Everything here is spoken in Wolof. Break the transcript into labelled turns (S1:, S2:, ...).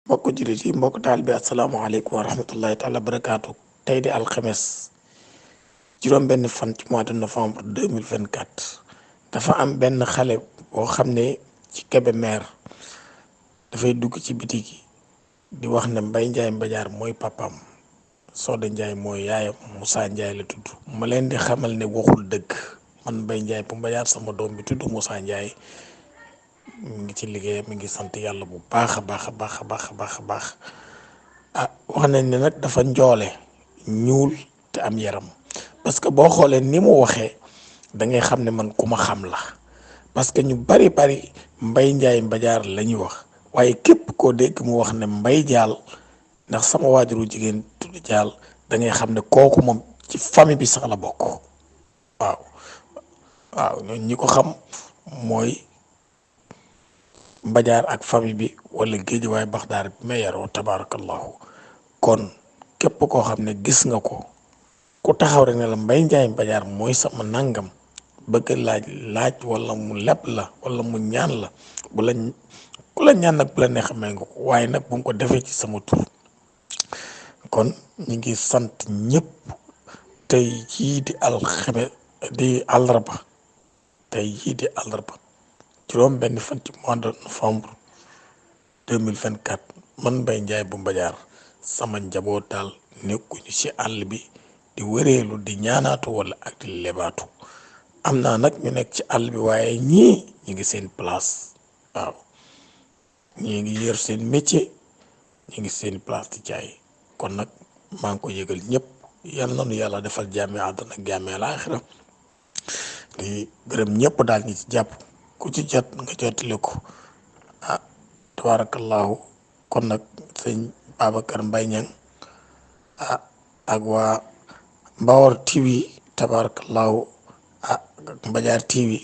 S1: mbokk jullit yi mbokk taal bi asalaamaaleykum wa rahmatullahi taala barakaatu. tey di alxames juróom benn fan ci mois de novembre 2024 dafa am benn xale boo xam ne ci Kébémer dafay dugg ci bitig yi di wax ne Mbaye Ndiaye Mbadiar mooy papam Soda Ndiaye mooy yaayam Moussa Ndiaye la tudd. ma leen di xamal ne waxul dëgg. man Mbaye Ndiaye bu Mbadiar sama doom bi tudd Moussa Ndiaye mi ngi ci liggéeyam, mi ngi sant yàlla bu baax a baax a baax a baax a baax a baax. wax nañ ne nag dafa njoole ñuul te am yaram, parce que boo xoolee ni mu waxee da ngay xam ne man ku ma xam la, parce que ñu bari Mbaye Ndiaye Mbadiar la ñuy wax, waaye képp koo dégg mu wax ne Mbaye Dial ndax sama waajuru jigéen tudd Dial da ngay xam ne kooku moom ci famille bi sax la bokk. waaw ñooñu ñi ko xam mooy Mbadiar ak famille bi wala géej waaye Baxdaar bi ma yaroo tabaarakallahu. kon képp koo xam ne gis nga ko ku taxaw rek ne la Mbaye Ndiaye Mbadiar mooy sama nangam bëgg laaj wala mu leb la wala mu ñaan la bu la ku la ñaan nag bu la neex may nga ko, waaye nag bu mu ko defee ci sama tur. kon ñu ngi sant ñëpp. tey jii di alxames di àllarba tey jii di àllarba juróom benn fan ci mois de novembre 2024 man Mbaye Ndiaye bu Mbadiar sama njaboot daal nekkuñu ci àll bi di wëreelu di ñaanaatu wala ak di lebaatu. am naa nag ñu nekk ci àll bi waaye ñii ñu ngi seen place. waaw ñii ngi yor seen métier, ñu ngi seen place di jaay. kon nag maa ngi ko yëgal ñëpp, yal na nu yàlla defal jàmmi àdduna ak jàmmi àlaaxira. di gërëm ñëpp daal ñi ci jàpp, ku ci jot nga jotale ko. tabarakallahu. kon nag sëñ Babacar Mbaye Niang ak waa Mbawar TV tabarakallahu ak Mbadiar TV